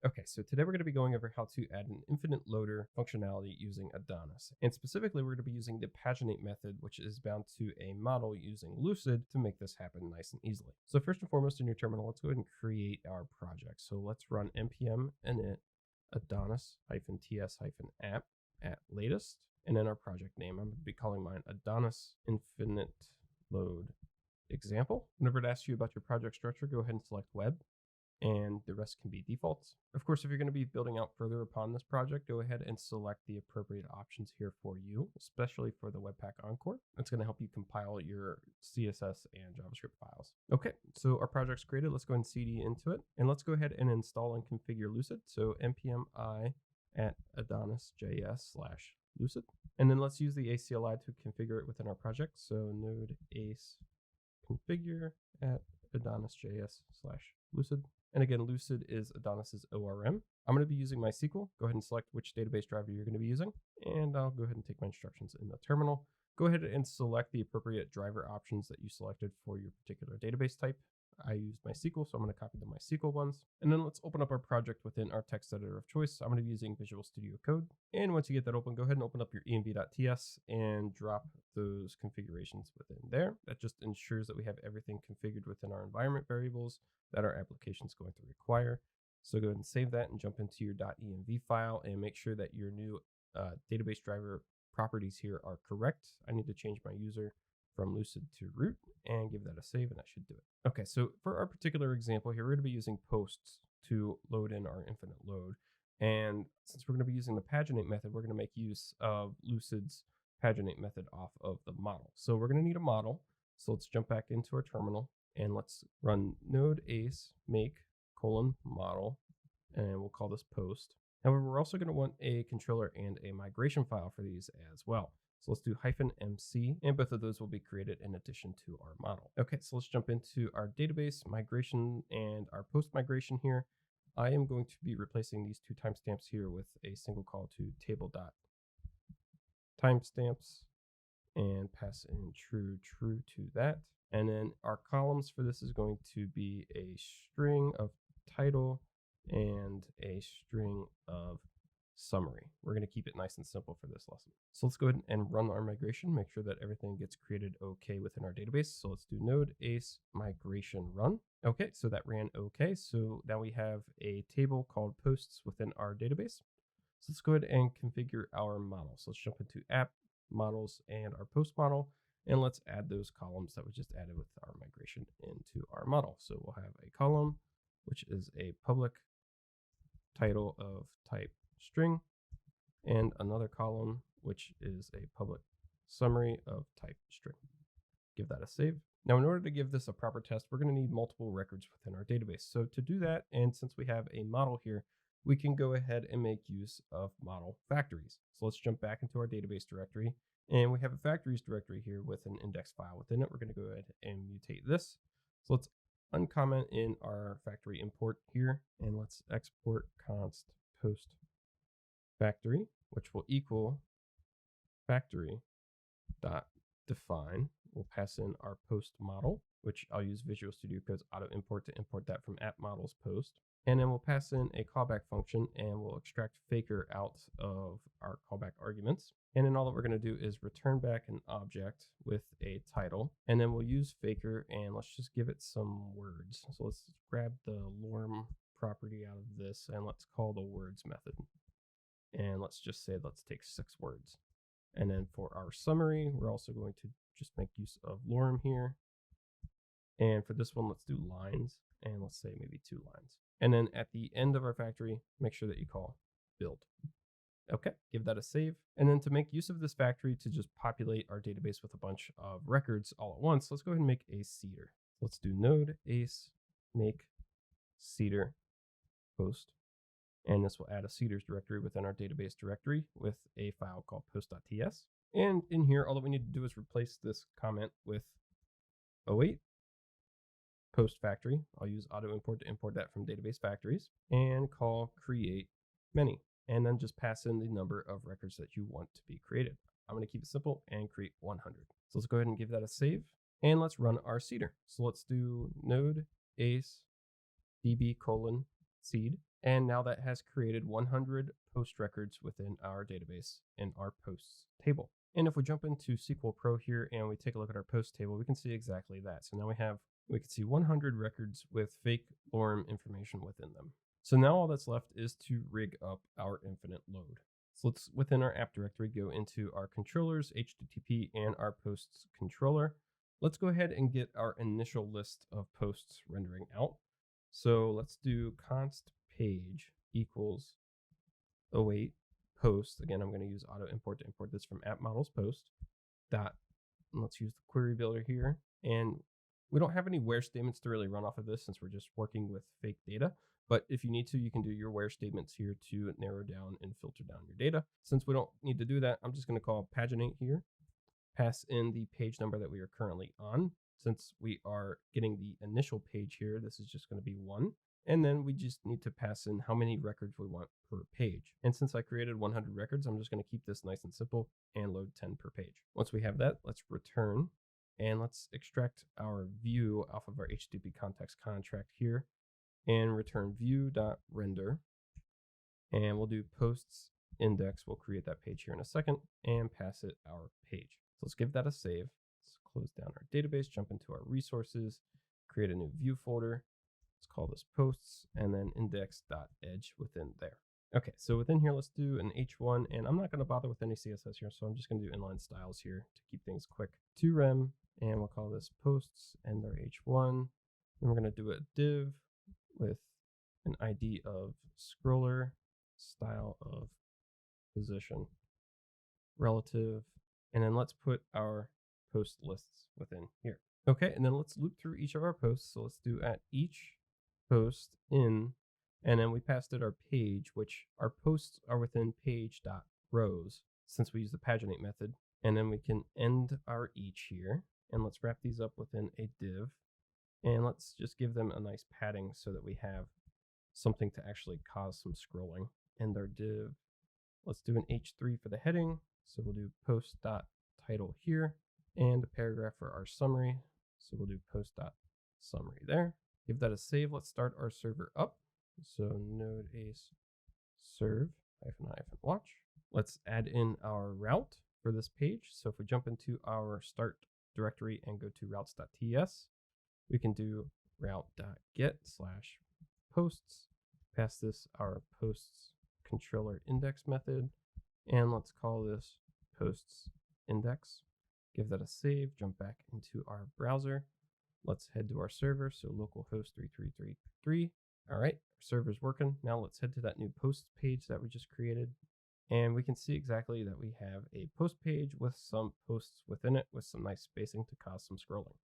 Okay, so today we're going to be going over how to add an infinite loader functionality using Adonis. And specifically, we're going to be using the paginate method, which is bound to a model using Lucid to make this happen nice and easily. So first and foremost in your terminal, let's go ahead and create our project. So let's run npm init adonis-ts-app at latest. And then our project name, I'm going to be calling mine Adonis Infinite Load Example. Whenever it asks you about your project structure, go ahead and select web, and the rest can be defaults. Of course, if you're going to be building out further upon this project, go ahead and select the appropriate options here for you, especially for the Webpack Encore. That's going to help you compile your CSS and JavaScript files. Okay, so our project's created. Let's go ahead and cd into it, and let's go ahead and install and configure Lucid. So npm I at adonis.js/Lucid. And then let's use the ACLI to configure it within our project. So node ace configure at adonis.js/Lucid. And again, Lucid is Adonis's ORM. I'm going to be using MySQL. Go ahead and select which database driver you're going to be using. And I'll go ahead and take my instructions in the terminal. Go ahead and select the appropriate driver options that you selected for your particular database type. I used MySQL, so I'm going to copy the MySQL ones. And then let's open up our project within our text editor of choice. I'm going to be using Visual Studio Code. And once you get that open, go ahead and open up your env.ts and drop those configurations within there. That just ensures that we have everything configured within our environment variables that our application is going to require. So go ahead and save that and jump into your .env file and make sure that your new database driver properties here are correct. I need to change my user from Lucid to root and give that a save, and that should do it. Okay, so for our particular example here, we're going to be using posts to load in our infinite load. And since we're going to be using the paginate method, we're going to make use of Lucid's paginate method off of the model. So we're going to need a model. So let's jump back into our terminal and let's run node ace make model, and we'll call this post. However, we're also going to want a controller and a migration file for these as well. So let's do -mc, and both of those will be created in addition to our model. Okay, so let's jump into our database migration and our post migration here. I am going to be replacing these two timestamps here with a single call to table.timestamps and pass in true to that. And then our columns for this is going to be a string of title and a string of summary. We're going to keep it nice and simple for this lesson. So let's go ahead and run our migration, make sure that everything gets created okay within our database. So let's do node ace migration run. Okay, so that ran okay. So now we have a table called posts within our database. So let's go ahead and configure our model. So let's jump into app models and our post model, and let's add those columns that we just added with our migration into our model. So we'll have a column, which is a public title of type string, and another column, which is a public summary of type string. Give that a save. Now, in order to give this a proper test, we're going to need multiple records within our database. So to do that, and since we have a model here, we can go ahead and make use of model factories. So let's jump back into our database directory, and we have a factories directory here with an index file within it. We're going to go ahead and mutate this. So let's uncomment in our factory import here, and let's export const post factory, which will equal factory dot define. We'll pass in our post model, which I'll use Visual Studio Code's auto import to import that from app models post. And then we'll pass in a callback function, and we'll extract faker out of our callback arguments. And then all that we're going to do is return back an object with a title, and then we'll use faker, and let's just give it some words. So let's grab the lorem property out of this, and let's call the words method. And let's just say, let's take 6 words. And then for our summary, we're also going to just make use of lorem here. And for this one, let's do lines, and let's say maybe 2 lines. And then at the end of our factory, make sure that you call build. Okay, give that a save. And then to make use of this factory to just populate our database with a bunch of records all at once, let's go ahead and make a seeder. Let's do node ace make seeder post. And this will add a seeders directory within our database directory with a file called post.ts. And in here, all that we need to do is replace this comment with 08 post factory. I'll use auto import to import that from database factories, and call create many, and then just pass in the number of records that you want to be created. I'm going to keep it simple and create 100. So let's go ahead and give that a save, and let's run our seeder. So let's do node ace db : seed. And now that has created 100 post records within our database in our posts table. And if we jump into SQL Pro here and we take a look at our post table, we can see exactly that. So now we can see 100 records with fake lorem information within them. So now all that's left is to rig up our infinite load. So let's, within our app directory, go into our controllers, HTTP, and our posts controller. Let's go ahead and get our initial list of posts rendering out. So let's do const page equals await post. Again, I'm going to use auto import to import this from app models post dot. Let's use the query builder here. And we don't have any where statements to really run off of this since we're just working with fake data. But if you need to, you can do your where statements here to narrow down and filter down your data. Since we don't need to do that, I'm just going to call paginate here, pass in the page number that we are currently on. Since we are getting the initial page here, this is just going to be 1. And then we just need to pass in how many records we want per page. And since I created 100 records, I'm just going to keep this nice and simple and load 10 per page. Once we have that, let's return and let's extract our view off of our HTTP context contract here and return view.render. And we'll do posts index. We'll create that page here in a second and pass it our page. So let's give that a save. Let's close down our database, jump into our resources, create a new view folder. Let's call this posts and then index.edge within there. Okay, so within here, let's do an H1, and I'm not going to bother with any CSS here, so I'm just going to do inline styles here to keep things quick. To rem, and we'll call this posts and their H1. Then we're going to do a div with an ID of scroller, style of position, relative, and then let's put our post lists within here. Okay, and then let's loop through each of our posts. So let's do at each post in, and then we passed it our page, which our posts are within page.rows since we use the paginate method. And then we can end our each here, and let's wrap these up within a div, and let's just give them a nice padding so that we have something to actually cause some scrolling. End our div. Let's do an H3 for the heading. So we'll do post.title here and a paragraph for our summary. So we'll do post.summary there. Give that a save. Let's start our server up. So node ace serve -watch. Let's add in our route for this page. So if we jump into our start directory and go to routes.ts, we can do route.get/posts, pass this our posts controller index method, and let's call this posts index. Give that a save, jump back into our browser. Let's head to our server, so localhost 3333. All right, our server's working. Now let's head to that new posts page that we just created. And we can see exactly that we have a post page with some posts within it with some nice spacing to cause some scrolling.